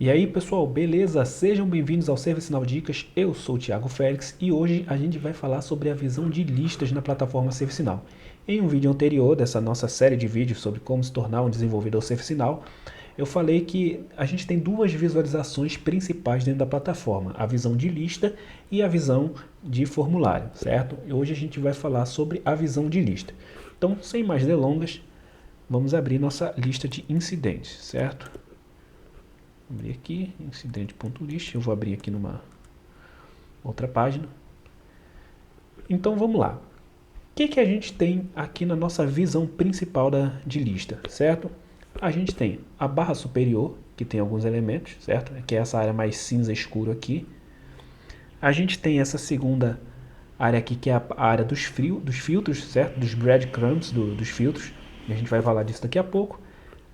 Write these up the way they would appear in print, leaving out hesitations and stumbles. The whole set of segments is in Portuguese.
E aí pessoal, beleza? Sejam bem-vindos ao ServiceNow Dicas, eu sou o Thiago Félix e hoje a gente vai falar sobre a visão de listas na plataforma ServiceNow. Em um vídeo anterior dessa nossa série de vídeos sobre como se tornar um desenvolvedor ServiceNow, eu falei que a gente tem duas visualizações principais dentro da plataforma, a visão de lista e a visão de formulário, certo? E hoje a gente vai falar sobre a visão de lista. Então, sem mais delongas, vamos abrir nossa lista de incidentes, certo? Vou abrir aqui, incidente.list, eu vou abrir aqui numa outra página. Então vamos lá. O que a gente tem aqui na nossa visão principal de lista, certo? A gente tem a barra superior, que tem alguns elementos, certo? Que é essa área mais cinza escuro aqui. A gente tem essa segunda área aqui, que é a área dos filtros, certo? Dos breadcrumbs, dos filtros. E a gente vai falar disso daqui a pouco.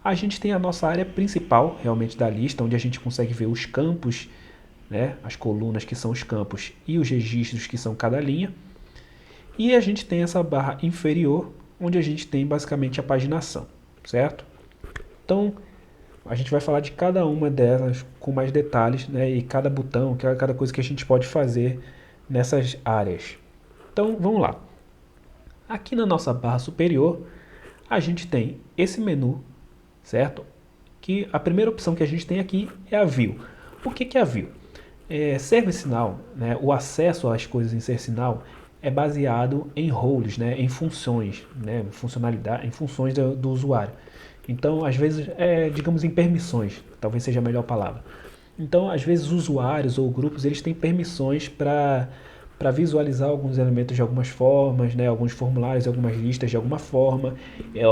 A gente tem a nossa área principal, realmente, da lista, onde a gente consegue ver os campos, né, as colunas que são os campos e os registros que são cada linha. E a gente tem essa barra inferior, onde a gente tem basicamente a paginação, certo? Então, a gente vai falar de cada uma delas com mais detalhes, né, e cada botão, cada coisa que a gente pode fazer nessas áreas. Então, vamos lá. Aqui na nossa barra superior, a gente tem esse menu, certo? Que a primeira opção que a gente tem aqui é a View. O que é a View? ServiceNow, né, o acesso às coisas em ServiceNow é baseado em roles, né, em funções, né, funcionalidade, em funções do usuário. Então, às vezes, digamos em permissões, talvez seja a melhor palavra. Então, às vezes, usuários ou grupos eles têm permissões para visualizar alguns elementos de algumas formas, né, alguns formulários, algumas listas de alguma forma,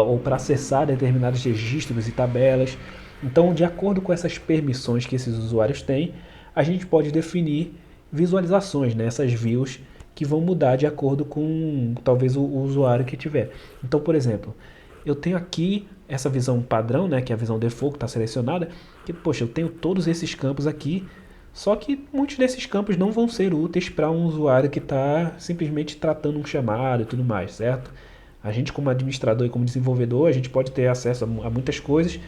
ou para acessar determinados registros e tabelas. Então, de acordo com essas permissões que esses usuários têm, a gente pode definir visualizações, né, essas views que vão mudar de acordo com talvez o usuário que tiver. Então, por exemplo, eu tenho aqui essa visão padrão, né, que é a visão default que está selecionada, que, poxa, eu tenho todos esses campos aqui, só que muitos desses campos não vão ser úteis para um usuário que está simplesmente tratando um chamado e tudo mais, certo? A gente como administrador e como desenvolvedor, a gente pode ter acesso a muitas coisas,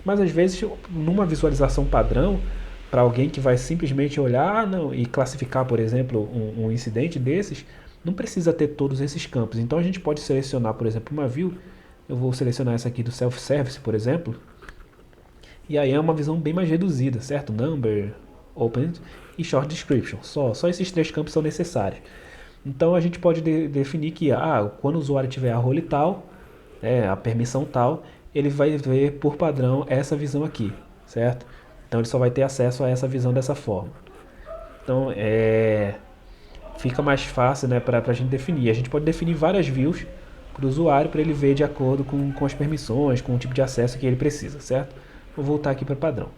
mas às vezes numa visualização padrão, para alguém que vai simplesmente olhar não, e classificar, por exemplo, um incidente desses, não precisa ter todos esses campos. Então a gente pode selecionar, por exemplo, uma view. Eu vou selecionar essa aqui do self-service, por exemplo. E aí é uma visão bem mais reduzida, certo? Number, Open e Short Description. Só esses três campos são necessários. Então a gente pode definir que quando o usuário tiver a role tal, a permissão tal, ele vai ver por padrão essa visão aqui, certo? Então ele só vai ter acesso a essa visão dessa forma. Então fica mais fácil, né, para a gente definir. A gente pode definir várias views para o usuário para ele ver de acordo com as permissões, com o tipo de acesso que ele precisa, certo? Vou voltar aqui para padrão.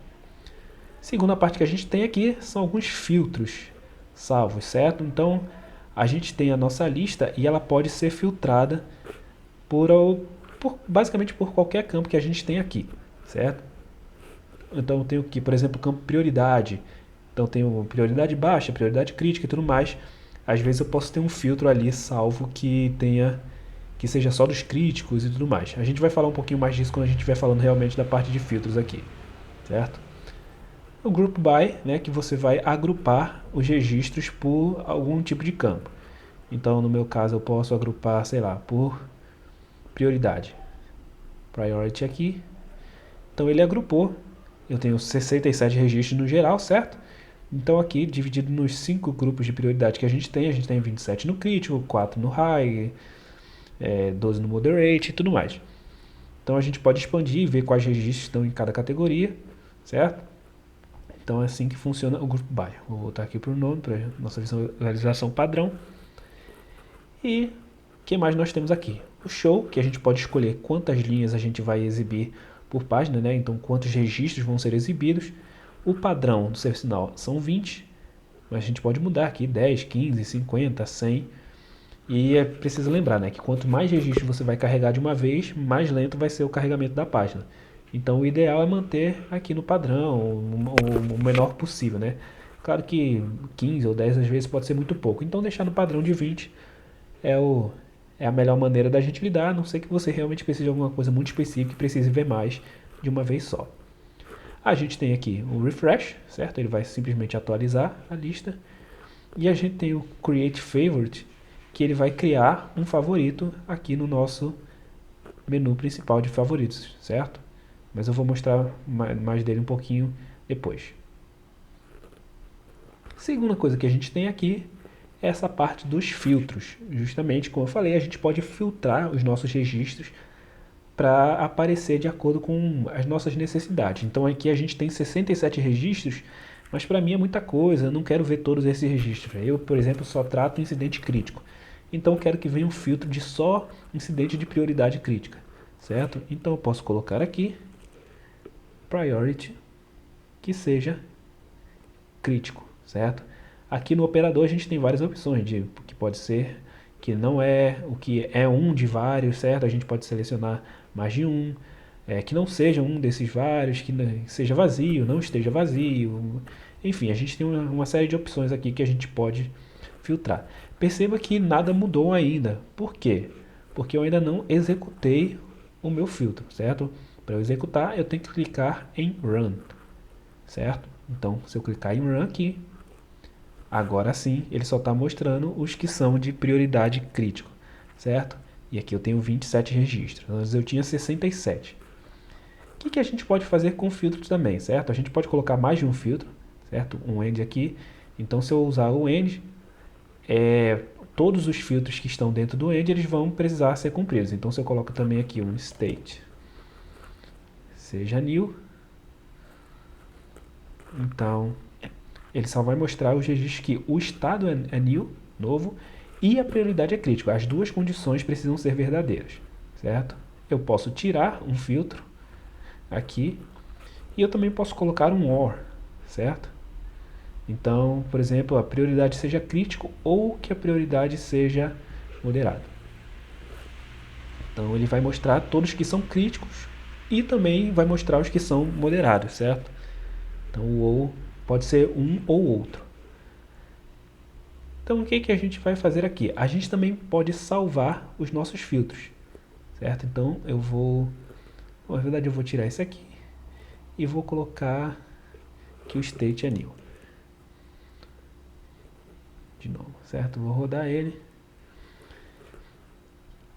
Segunda parte que a gente tem aqui são alguns filtros salvos, certo? Então a gente tem a nossa lista e ela pode ser filtrada basicamente por qualquer campo que a gente tem aqui, certo? Então eu tenho aqui, por exemplo, o campo prioridade. Então eu tenho prioridade baixa, prioridade crítica e tudo mais. Às vezes eu posso ter um filtro ali salvo que seja só dos críticos e tudo mais. A gente vai falar um pouquinho mais disso quando a gente estiver falando realmente da parte de filtros aqui, certo? O Group By, né, que você vai agrupar os registros por algum tipo de campo. Então, no meu caso, eu posso agrupar, sei lá, por prioridade. Priority aqui. Então, ele agrupou. Eu tenho 67 registros no geral, certo? Então, aqui, dividido nos 5 grupos de prioridade que a gente tem 27 no crítico, 4 no high, 12 no moderate e tudo mais. Então, a gente pode expandir e ver quais registros estão em cada categoria, certo? Então é assim que funciona o Group By. Vou voltar aqui para o nome, para nossa visualização padrão. E o que mais nós temos aqui? O Show, que a gente pode escolher quantas linhas a gente vai exibir por página, né? Então quantos registros vão ser exibidos. O padrão do ServiceNow são 20, mas a gente pode mudar aqui 10, 15, 50, 100. E é preciso lembrar, né, que quanto mais registros você vai carregar de uma vez, mais lento vai ser o carregamento da página. Então o ideal é manter aqui no padrão, o menor possível, né? Claro que 15 ou 10 às vezes pode ser muito pouco. Então deixar no padrão de 20 é, é a melhor maneira da gente lidar, a não ser que você realmente precise de alguma coisa muito específica e precise ver mais de uma vez só. A gente tem aqui o refresh, certo? Ele vai simplesmente atualizar a lista. E a gente tem o create favorite, que ele vai criar um favorito aqui no nosso menu principal de favoritos, certo? Mas eu vou mostrar mais dele um pouquinho depois. Segunda coisa que a gente tem aqui é essa parte dos filtros. Justamente, como eu falei, a gente pode filtrar os nossos registros para aparecer de acordo com as nossas necessidades. Então aqui a gente tem 67 registros, mas para mim é muita coisa, eu não quero ver todos esses registros. Eu, por exemplo, só trato incidente crítico. Então eu quero que venha um filtro de só incidente de prioridade crítica, certo? Então eu posso colocar aqui priority que seja crítico, certo? Aqui no operador a gente tem várias opções de que pode ser que não é o que é um de vários, certo? A gente pode selecionar mais de um, que não seja um desses vários, que seja vazio, não esteja vazio. Enfim, a gente tem uma série de opções aqui que a gente pode filtrar. Perceba que nada mudou ainda. Por quê? Porque eu ainda não executei o meu filtro, certo? Para eu executar, eu tenho que clicar em Run, certo? Então, se eu clicar em Run aqui, agora sim, ele só está mostrando os que são de prioridade crítico, certo? E aqui eu tenho 27 registros, antes eu tinha 67. O que a gente pode fazer com filtros também, certo? A gente pode colocar mais de um filtro, certo? Um end aqui. Então, se eu usar o end, todos os filtros que estão dentro do end, eles vão precisar ser cumpridos. Então, se eu coloco também aqui um state, seja new, então ele só vai mostrar os registros que o estado é new, novo, e a prioridade é crítico. As duas condições precisam ser verdadeiras, certo? Eu posso tirar um filtro aqui e eu também posso colocar um OR, certo? Então, por exemplo, a prioridade seja crítico ou que a prioridade seja moderado. Então ele vai mostrar todos que são críticos e também vai mostrar os que são moderados, certo? Então o ou pode ser um ou outro. Então o que a gente vai fazer aqui? A gente também pode salvar os nossos filtros, certo? Então eu vou, na verdade eu vou tirar esse aqui e vou colocar que o state é new. De novo, certo? Vou rodar ele.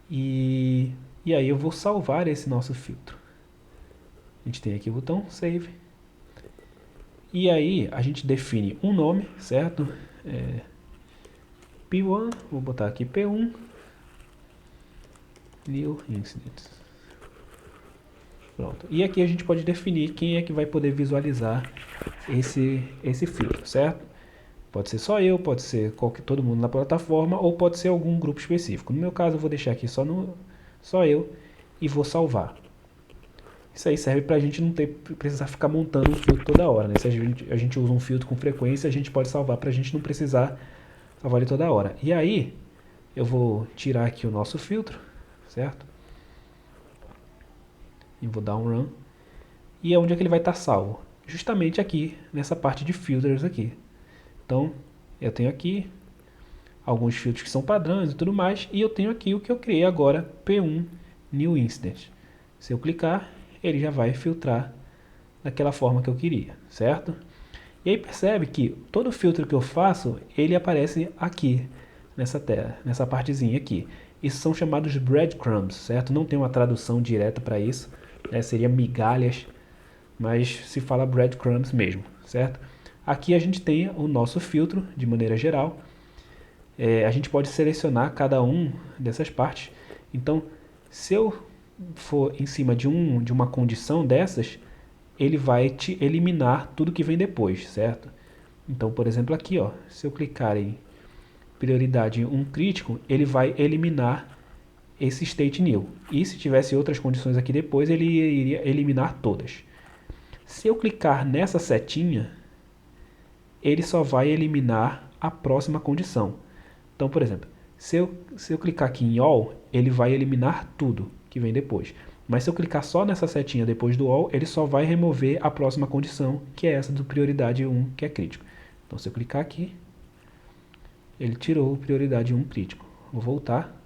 E aí eu vou salvar esse nosso filtro. A gente tem aqui o botão Save. E aí a gente define um nome, certo? P1, vou botar aqui P1 New Incidents. Pronto. E aqui a gente pode definir quem é que vai poder visualizar esse filtro, certo? Pode ser só eu, pode ser todo mundo na plataforma ou pode ser algum grupo específico. No meu caso eu vou deixar aqui só eu e vou salvar. Isso aí serve para a gente não precisar ficar montando um filtro toda hora, né? Se a gente usa um filtro com frequência, a gente pode salvar para a gente não precisar salvar ele toda hora. E aí eu vou tirar aqui o nosso filtro, certo? E vou dar um run. E onde é que ele vai estar salvo? Justamente aqui, nessa parte de filters aqui. Então, eu tenho aqui alguns filtros que são padrões e tudo mais. E eu tenho aqui o que eu criei agora, P1 New Incident. Se eu clicar, ele já vai filtrar daquela forma que eu queria, certo? E aí percebe que todo filtro que eu faço, ele aparece aqui, nessa tela, nessa partezinha aqui. Isso são chamados de breadcrumbs, certo? Não tem uma tradução direta para isso, né? Seria migalhas, mas se fala breadcrumbs mesmo, certo? Aqui a gente tem o nosso filtro, de maneira geral. A gente pode selecionar cada um dessas partes. Então, se eu for em cima de uma condição dessas, ele vai te eliminar tudo que vem depois, certo? Então, por exemplo, aqui, ó, se eu clicar em prioridade 1 crítico, ele vai eliminar esse state new. E se tivesse outras condições aqui depois, ele iria eliminar todas. Se eu clicar nessa setinha, ele só vai eliminar a próxima condição. Então, por exemplo, se eu clicar aqui em All, ele vai eliminar tudo que vem depois. Mas se eu clicar só nessa setinha depois do All, ele só vai remover a próxima condição, que é essa do prioridade 1, que é crítico. Então, se eu clicar aqui, ele tirou prioridade 1 crítico. Vou voltar.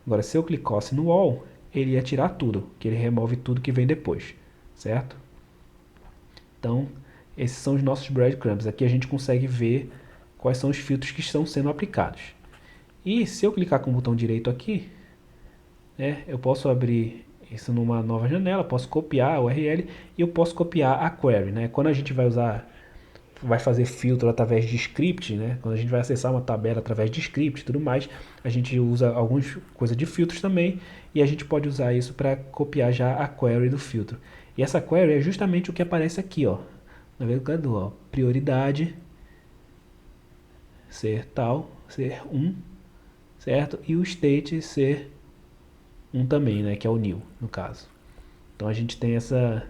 Agora, se eu clicasse no All, ele ia tirar tudo, que ele remove tudo que vem depois, certo? Então, esses são os nossos breadcrumbs. Aqui a gente consegue ver quais são os filtros que estão sendo aplicados. E se eu clicar com o botão direito aqui, né, eu posso abrir isso numa nova janela, posso copiar a URL e eu posso copiar a query, né? Quando a gente vai fazer filtro através de script, né? Quando a gente vai acessar uma tabela através de script e tudo mais, a gente usa algumas coisas de filtros também e a gente pode usar isso para copiar já a query do filtro. E essa query é justamente o que aparece aqui, ó, no navegador, ó, prioridade ser tal, ser 1, certo? E o state ser 1 também, né? Que é o new, no caso. Então a gente tem essa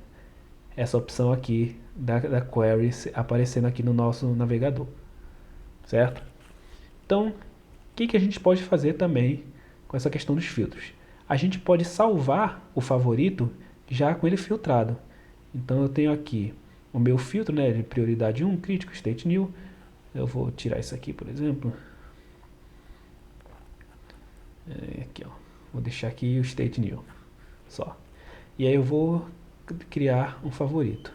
opção aqui da query aparecendo aqui no nosso navegador, certo? Então, o que a gente pode fazer também com essa questão dos filtros? A gente pode salvar o favorito já com ele filtrado. Então eu tenho aqui o meu filtro, né, de prioridade 1, crítico, state new. Eu vou tirar isso aqui, por exemplo. Aqui, ó. Vou deixar aqui o state new só. E aí eu vou criar um favorito.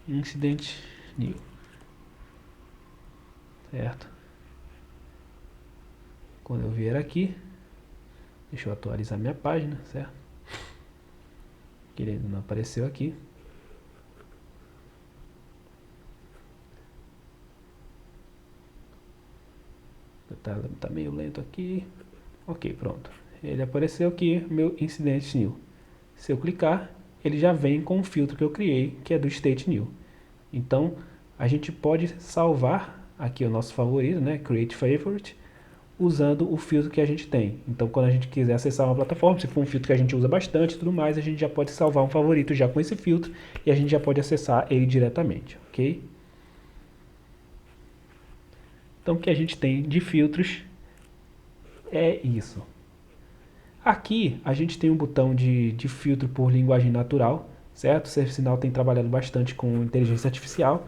Incident new. Certo? Quando eu vier aqui, deixa eu atualizar minha página, certo? Que ele não apareceu aqui. Tá meio lento aqui. Ok, pronto. Ele apareceu aqui, meu incident new. Se eu clicar, ele já vem com o filtro que eu criei, que é do state new. Então, a gente pode salvar aqui o nosso favorito, né, create favorite, usando o filtro que a gente tem. Então, quando a gente quiser acessar uma plataforma, se for um filtro que a gente usa bastante e tudo mais, a gente já pode salvar um favorito já com esse filtro e a gente já pode acessar ele diretamente, ok? Então, o que a gente tem de filtros é isso. Aqui a gente tem um botão de filtro por linguagem natural, certo? O ServiceNow tem trabalhado bastante com inteligência artificial.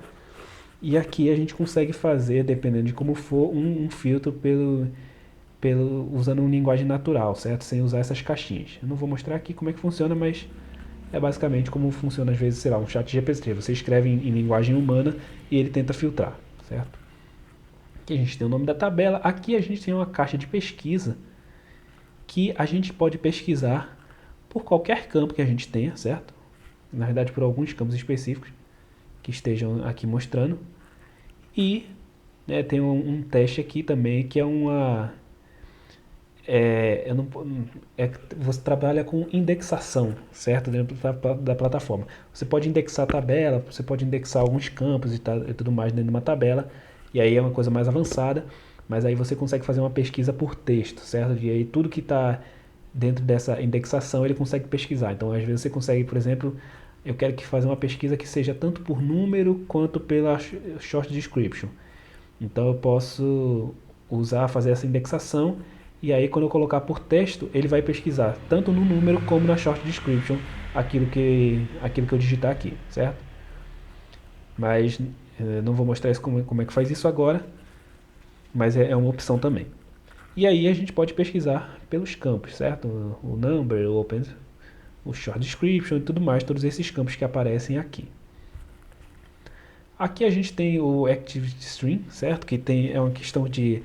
E aqui a gente consegue fazer, dependendo de como for, um filtro usando uma linguagem natural, certo? Sem usar essas caixinhas. Eu não vou mostrar aqui como é que funciona, mas é basicamente como funciona às vezes, sei lá, um chat GPT. Você escreve em linguagem humana e ele tenta filtrar, certo? Aqui a gente tem o nome da tabela. Aqui a gente tem uma caixa de pesquisa que a gente pode pesquisar por qualquer campo que a gente tenha, certo? Na verdade, por alguns campos específicos que estejam aqui mostrando. E né, tem um teste aqui também que é uma... você trabalha com indexação, certo? Dentro da plataforma. Você pode indexar a tabela, você pode indexar alguns campos e tudo mais dentro de uma tabela. E aí é uma coisa mais avançada. Mas aí você consegue fazer uma pesquisa por texto, certo? E aí tudo que está dentro dessa indexação ele consegue pesquisar. Então às vezes você consegue, por exemplo, eu quero fazer uma pesquisa que seja tanto por número quanto pela short description. Então eu posso fazer essa indexação e aí quando eu colocar por texto ele vai pesquisar tanto no número como na short description aquilo que eu digitar aqui, certo? Mas não vou mostrar isso como é que faz isso agora. Mas é uma opção também. E aí a gente pode pesquisar pelos campos, certo? O number, o short description e tudo mais, todos esses campos que aparecem aqui. Aqui a gente tem o activity stream, certo? Que é uma questão de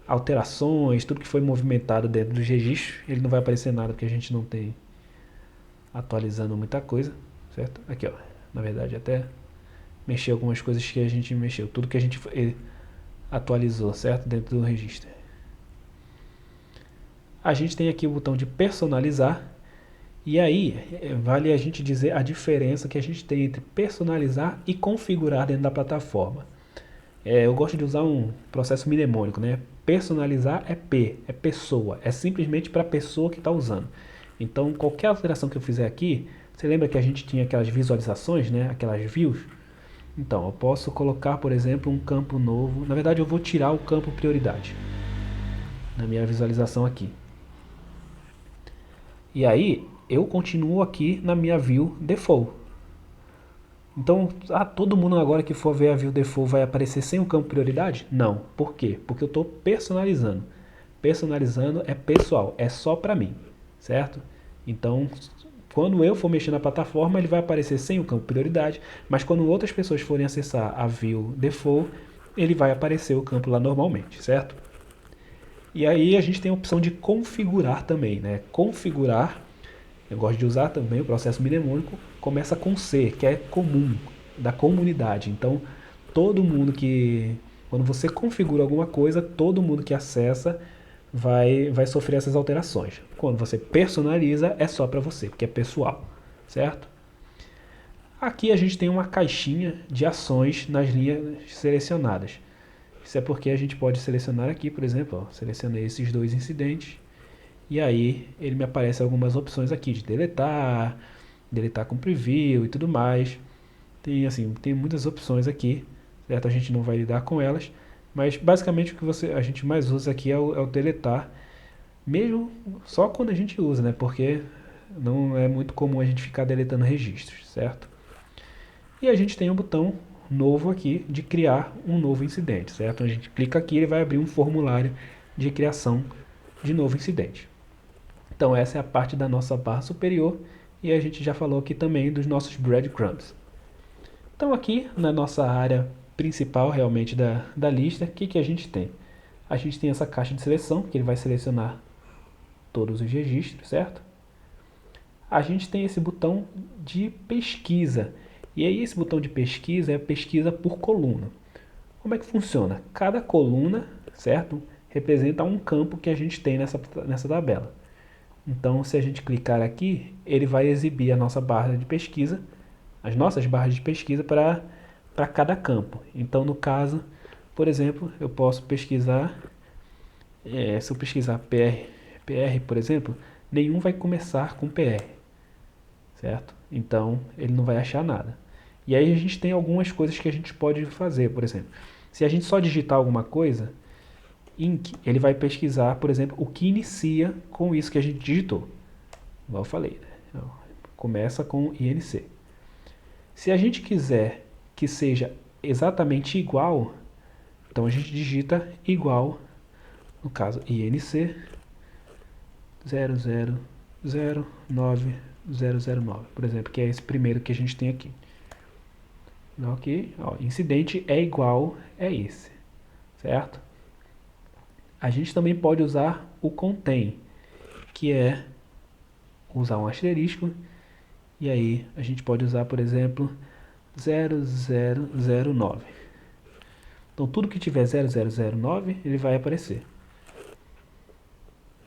alterações, tudo que foi movimentado dentro dos registros. Ele não vai aparecer nada porque a gente não tem atualizando muita coisa, certo? Aqui, ó. Na verdade, até mexer algumas coisas que a gente mexeu. Tudo que a gente atualizou, certo? Dentro do registro. A gente tem aqui o botão de personalizar. E aí, vale a gente dizer a diferença que a gente tem entre personalizar e configurar dentro da plataforma. Eu gosto de usar um processo mnemônico, né? Personalizar é pessoa. É simplesmente para a pessoa que está usando. Então, qualquer alteração que eu fizer aqui, você lembra que a gente tinha aquelas visualizações, né? Aquelas views? Então, eu posso colocar, por exemplo, um campo novo. Na verdade, eu vou tirar o campo prioridade na minha visualização aqui. E aí, eu continuo aqui na minha view default. Então, todo mundo agora que for ver a view default vai aparecer sem o campo prioridade? Não. Por quê? Porque eu estou personalizando. Personalizando é pessoal, é só para mim, certo? Então, quando eu for mexer na plataforma, ele vai aparecer sem o campo prioridade, mas quando outras pessoas forem acessar a view default, ele vai aparecer o campo lá normalmente, certo? E aí a gente tem a opção de configurar também, né? Configurar, eu gosto de usar também o processo mnemônico, começa com C, que é comum, da comunidade. Então, todo mundo que, quando você configura alguma coisa, todo mundo que acessa vai sofrer essas alterações. Quando você personaliza, é só para você, porque é pessoal, certo? Aqui a gente tem uma caixinha de ações nas linhas selecionadas. Isso é porque a gente pode selecionar aqui, por exemplo, ó, selecionei esses dois incidentes, e aí ele me aparece algumas opções aqui de deletar, deletar com preview e tudo mais. Tem assim, tem muitas opções aqui, certo? A gente não vai lidar com elas, mas basicamente o que a gente mais usa aqui é o deletar, mesmo só quando a gente usa, né? Porque não é muito comum a gente ficar deletando registros, certo? E a gente tem um botão novo aqui de criar um novo incidente, certo? A gente clica aqui e ele vai abrir um formulário de criação de novo incidente. Então essa é a parte da nossa barra superior e a gente já falou aqui também dos nossos breadcrumbs. Então aqui na nossa área principal realmente da lista, o que a gente tem? A gente tem essa caixa de seleção, que ele vai selecionar todos os registros, certo? A gente tem esse botão de pesquisa. E aí esse botão de pesquisa é pesquisa por coluna. Como é que funciona? Cada coluna, certo? Representa um campo que a gente tem nessa tabela. Então, se a gente clicar aqui, ele vai exibir a nossa barra de pesquisa, as nossas barras de pesquisa para cada campo. Então, no caso, por exemplo, eu posso pesquisar, se eu pesquisar PR, por exemplo, nenhum vai começar com PR, certo? Então, ele não vai achar nada. E aí a gente tem algumas coisas que a gente pode fazer, por exemplo. Se a gente só digitar alguma coisa, inc, ele vai pesquisar, por exemplo, o que inicia com isso que a gente digitou. Igual eu falei, né? Então, começa com INC. Se a gente quiser que seja exatamente igual, então a gente digita igual, no caso INC 0009009, por exemplo, que é esse primeiro que a gente tem aqui. Ok? Ó, incidente é igual a esse, certo? A gente também pode usar o contém, que é usar um asterisco, e aí a gente pode usar, por exemplo, 0009. Então tudo que tiver 0009, ele vai aparecer.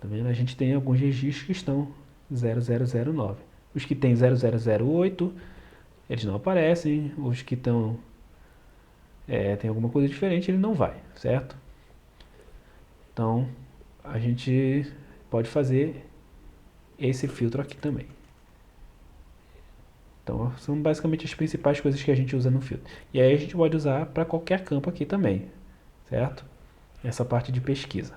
Tá vendo? A gente tem alguns registros que estão 0009. Os que tem 0008, eles não aparecem. Os que estão tem alguma coisa diferente, ele não vai, certo? Então, a gente pode fazer esse filtro aqui também. Então, são basicamente as principais coisas que a gente usa no filtro. E aí a gente pode usar para qualquer campo aqui também, certo? Essa parte de pesquisa.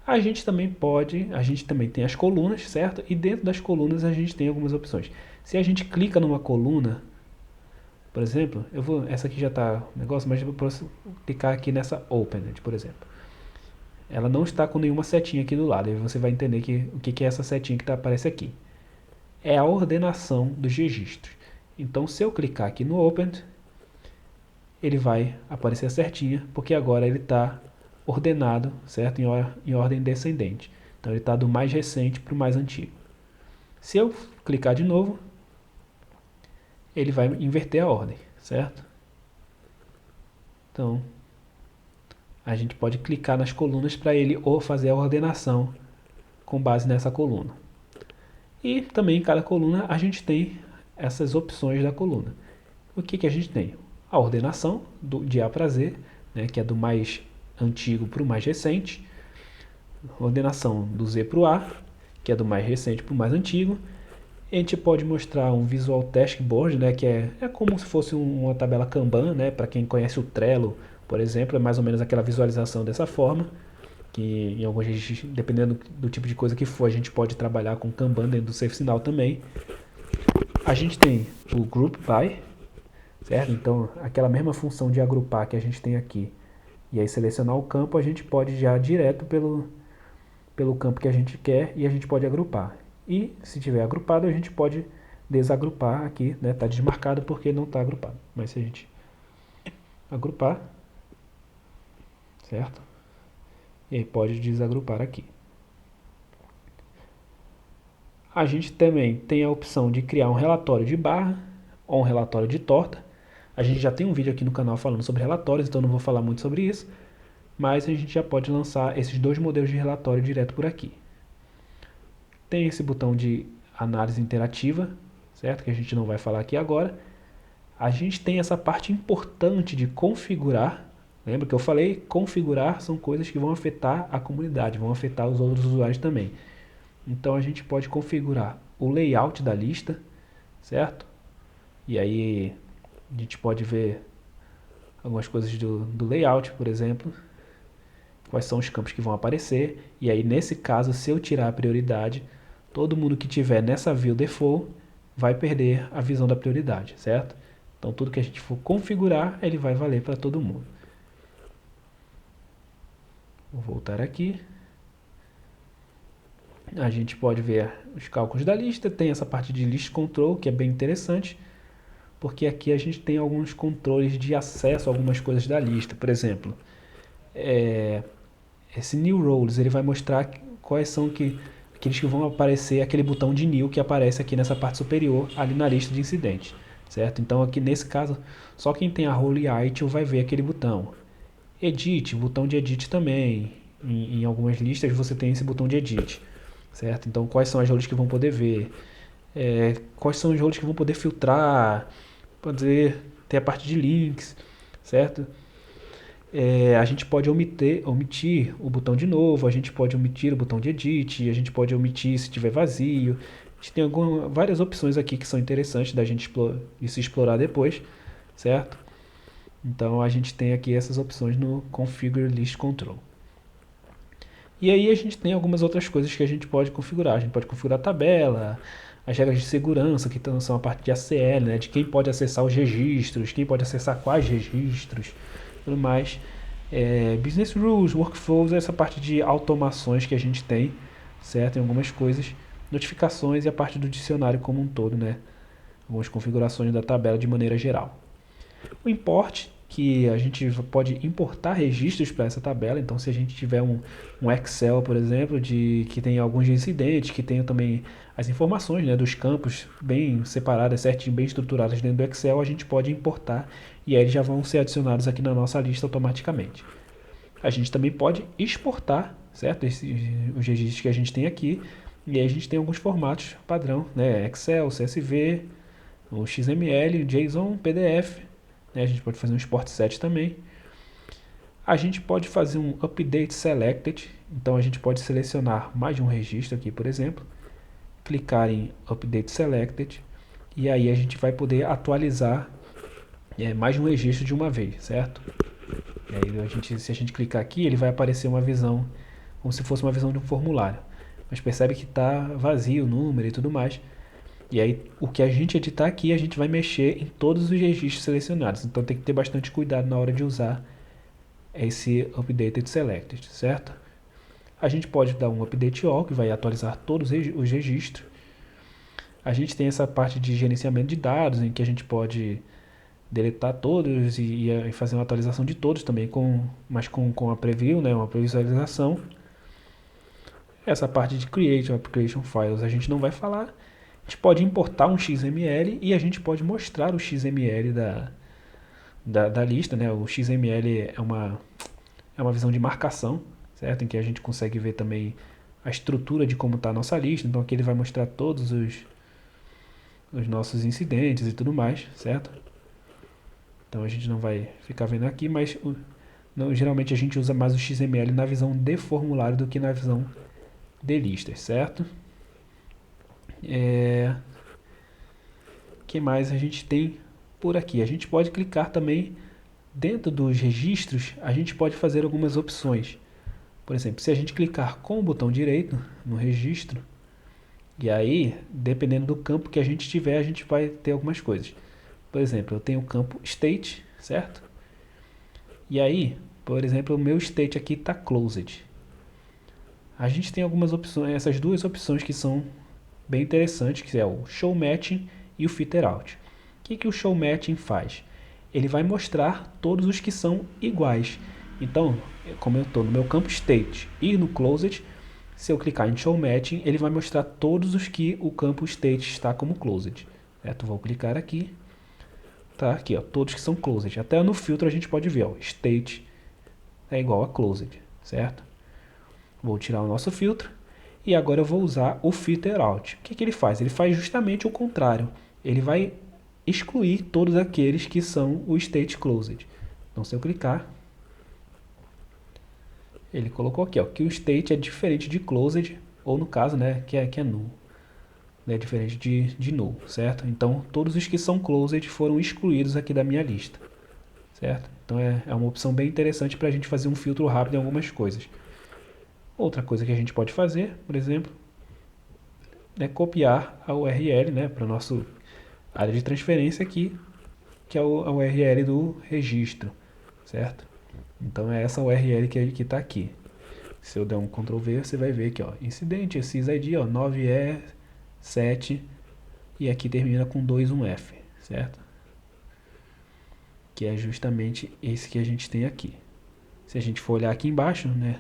A gente também tem as colunas, certo? E dentro das colunas a gente tem algumas opções. Se a gente clica numa coluna, por exemplo, essa aqui já está o negócio, mas eu posso clicar aqui nessa Opened, por exemplo. Ela não está com nenhuma setinha aqui do lado, e você vai entender o que é essa setinha que aparece aqui. É a ordenação dos registros. Então, se eu clicar aqui no Opened, ele vai aparecer certinha, porque agora ele está ordenado, certo? Em ordem descendente. Então ele está do mais recente para o mais antigo. Se eu clicar de novo, ele vai inverter a ordem, certo? Então, a gente pode clicar nas colunas para ele ou fazer a ordenação com base nessa coluna. E também em cada coluna a gente tem essas opções da coluna. O que a gente tem? A ordenação de A para Z, né, que é do mais antigo para o mais recente. Ordenação do Z para o A, que é do mais recente para o mais antigo. A gente pode mostrar um Visual Task Board, né, que é como se fosse uma tabela Kanban, né, para quem conhece o Trello, por exemplo, é mais ou menos aquela visualização dessa forma, que em alguns registros, dependendo do tipo de coisa que for, a gente pode trabalhar com Kanban dentro do ServiceNow também. A gente tem o Group By, certo? Então, aquela mesma função de agrupar que a gente tem aqui, e aí selecionar o campo, a gente pode já direto pelo campo que a gente quer e a gente pode agrupar. E se tiver agrupado, a gente pode desagrupar aqui, né? Está desmarcado porque não está agrupado. Mas se a gente agrupar, certo? E aí pode desagrupar aqui. A gente também tem a opção de criar um relatório de barra ou um relatório de torta. A gente já tem um vídeo aqui no canal falando sobre relatórios, então não vou falar muito sobre isso. Mas a gente já pode lançar esses dois modelos de relatório direto por aqui. Tem esse botão de análise interativa, certo? Que a gente não vai falar aqui agora. A gente tem essa parte importante de configurar. Lembra que eu falei? Configurar são coisas que vão afetar a comunidade, vão afetar os outros usuários também. Então a gente pode configurar o layout da lista, certo? E aí a gente pode ver algumas coisas do layout, por exemplo. Quais são os campos que vão aparecer. E aí nesse caso, se eu tirar a prioridade, todo mundo que tiver nessa view default vai perder a visão da prioridade, certo? Então tudo que a gente for configurar, ele vai valer para todo mundo. Vou voltar aqui. A gente pode ver os cálculos da lista, tem essa parte de list control, que é bem interessante, porque aqui a gente tem alguns controles de acesso a algumas coisas da lista. Por exemplo, esse new roles, ele vai mostrar quais são aqueles que vão aparecer, aquele botão de new que aparece aqui nessa parte superior, ali na lista de incidentes, certo? Então aqui nesse caso, só quem tem a role item vai ver aquele botão. Edit, botão de edit também, em algumas listas você tem esse botão de edit, certo? Então quais são as roles que vão poder ver, quais são os roles que vão poder filtrar, poder ter a parte de links, certo? A gente pode omitir o botão de novo, a gente pode omitir o botão de edit, a gente pode omitir se tiver vazio. A gente tem várias opções aqui que são interessantes da gente de se explorar depois, certo? Então a gente tem aqui essas opções no Configure List Control. E aí a gente tem algumas outras coisas que a gente pode configurar. A gente pode configurar a tabela, as regras de segurança, que são a parte de ACL, né, de quem pode acessar os registros, quem pode acessar quais registros, tudo mais. Business Rules, Workflows, essa parte de automações que a gente tem, certo? Em algumas coisas, notificações e a parte do dicionário como um todo, né? Algumas configurações da tabela de maneira geral. O import, que a gente pode importar registros para essa tabela. Então se a gente tiver um Excel, por exemplo, que tem alguns incidentes, que tem também as informações, né, dos campos bem separadas, certinho, bem estruturadas dentro do Excel, a gente pode importar e aí eles já vão ser adicionados aqui na nossa lista automaticamente. A gente também pode exportar, certo? Os registros que a gente tem aqui, e aí a gente tem alguns formatos padrão, né? Excel, CSV, o XML, JSON, PDF, né? A gente pode fazer um export set também. A gente pode fazer um update selected, então a gente pode selecionar mais de um registro aqui, por exemplo, clicar em update selected, e aí a gente vai poder atualizar mais de um registro de uma vez, certo? E aí se a gente clicar aqui, ele vai aparecer uma visão, como se fosse uma visão de um formulário. Mas percebe que está vazio o número e tudo mais. E aí o que a gente editar aqui, a gente vai mexer em todos os registros selecionados. Então tem que ter bastante cuidado na hora de usar esse Updated Selected, certo? A gente pode dar um Update All, que vai atualizar todos os registros. A gente tem essa parte de gerenciamento de dados, em que a gente pode deletar todos e fazer uma atualização de todos também, mas com a preview, né, uma previsualização. Essa parte de Create Application Files a gente não vai falar. A gente pode importar um XML e a gente pode mostrar o XML da lista, né? O XML é uma visão de marcação, certo? Em que a gente consegue ver também a estrutura de como está a nossa lista. Então aqui ele vai mostrar todos os nossos incidentes e tudo mais, certo? Então a gente não vai ficar vendo aqui, mas geralmente a gente usa mais o XML na visão de formulário do que na visão de listas, certo? Que mais a gente tem por aqui? A gente pode clicar também dentro dos registros, a gente pode fazer algumas opções. Por exemplo, se a gente clicar com o botão direito no registro, e aí, dependendo do campo que a gente tiver, a gente vai ter algumas coisas. Por exemplo, eu tenho o campo State, certo? E aí, por exemplo, o meu State aqui está Closed. A gente tem algumas opções, essas duas opções que são bem interessante, que é o Show Matching e o Filter Out. O que o Show Matching faz? Ele vai mostrar todos os que são iguais. Então, como eu estou no meu campo State e no Closed, se eu clicar em Show Matching, ele vai mostrar todos os que o campo State está como Closed. Certo? Vou clicar aqui. Tá aqui, ó, todos que são Closed. Até no filtro a gente pode ver, ó, State é igual a Closed, certo? Vou tirar o nosso filtro e agora eu vou usar o Filter Out. O que ele faz? Ele faz justamente o contrário. Ele vai excluir todos aqueles que são o State Closed. Então se eu clicar, ele colocou aqui, ó, que o State é diferente de Closed, ou no caso, né, que é Null. É diferente de Null, certo? Então todos os que são Closed foram excluídos aqui da minha lista, certo? Então é uma opção bem interessante para a gente fazer um filtro rápido em algumas coisas. Outra coisa que a gente pode fazer, por exemplo, é copiar a URL, né, para a nossa área de transferência aqui, que é a URL do registro, certo? Então é essa URL que está aqui. Se eu der um Ctrl V, você vai ver aqui, ó, incidente, sysid, ó, 9E7, e aqui termina com 21F, certo? Que é justamente esse que a gente tem aqui. Se a gente for olhar aqui embaixo, né,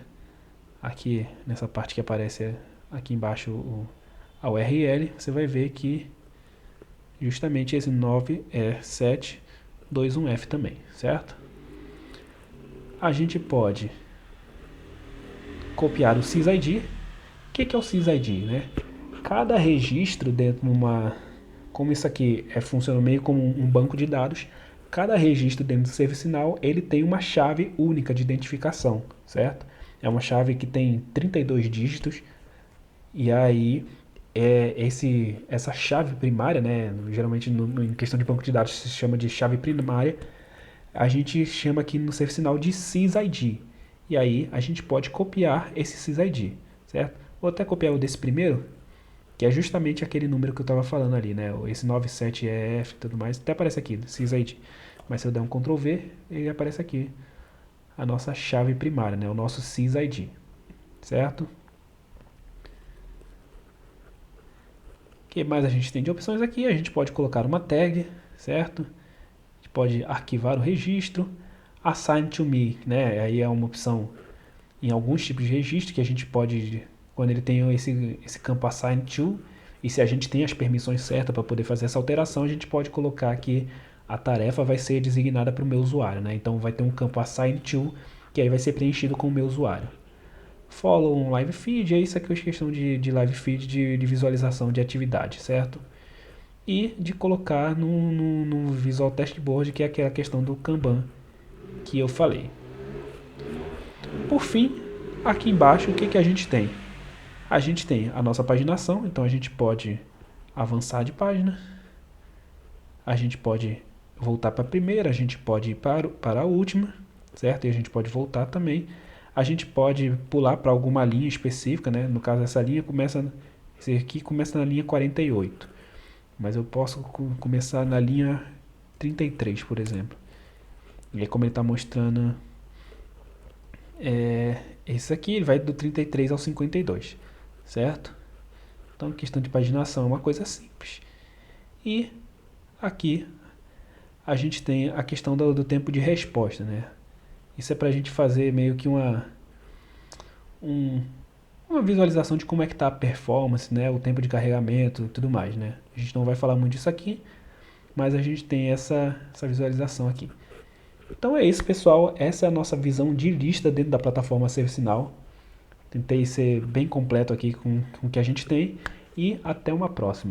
aqui nessa parte que aparece aqui embaixo a URL, você vai ver que justamente esse 9E721F também, certo? A gente pode copiar o sysid. O que é o sysid, né? Cada registro dentro de como isso aqui funciona meio como um banco de dados, cada registro dentro do ServiceNow, ele tem uma chave única de identificação, certo? É uma chave que tem 32 dígitos, e aí essa chave primária, né, geralmente em questão de banco de dados se chama de chave primária, a gente chama aqui no ServiceNow de sysid. E aí a gente pode copiar esse sysid, certo? Vou até copiar o desse primeiro, que é justamente aquele número que eu estava falando ali, né? Esse 97EF e tudo mais, até aparece aqui, sysid. Mas se eu der um Ctrl V, ele aparece aqui a nossa chave primária, né? O nosso sysid, certo? O que mais a gente tem de opções aqui? A gente pode colocar uma tag, certo? A gente pode arquivar o registro, assign to me, né? Aí é uma opção em alguns tipos de registro que a gente pode, quando ele tem esse campo assign to, e se a gente tem as permissões certas para poder fazer essa alteração, a gente pode colocar que a tarefa vai ser designada para o meu usuário, né? Então vai ter um campo assign to, que aí vai ser preenchido com o meu usuário. Follow um live feed, é isso aqui é questão de live feed, de visualização de atividade, certo? E de colocar no Visual Task Board, que é aquela questão do Kanban que eu falei. Por fim, aqui embaixo, o que a gente tem? A gente tem a nossa paginação, então a gente pode avançar de página, a gente pode voltar para a primeira, a gente pode ir para a última, certo? E a gente pode voltar também. A gente pode pular para alguma linha específica, né? No caso, essa linha esse aqui começa na linha 48, mas eu posso começar na linha 33, por exemplo. E aí, como ele está mostrando, esse aqui ele vai do 33 ao 52, certo? Então, questão de paginação é uma coisa simples. E aqui a gente tem a questão do tempo de resposta, né? Isso é para a gente fazer meio que uma visualização de como é que está a performance, né? O tempo de carregamento e tudo mais, né? A gente não vai falar muito disso aqui, mas a gente tem essa visualização aqui. Então é isso, pessoal. Essa é a nossa visão de lista dentro da plataforma ServiceNow. Tentei ser bem completo aqui com o que a gente tem. E até uma próxima.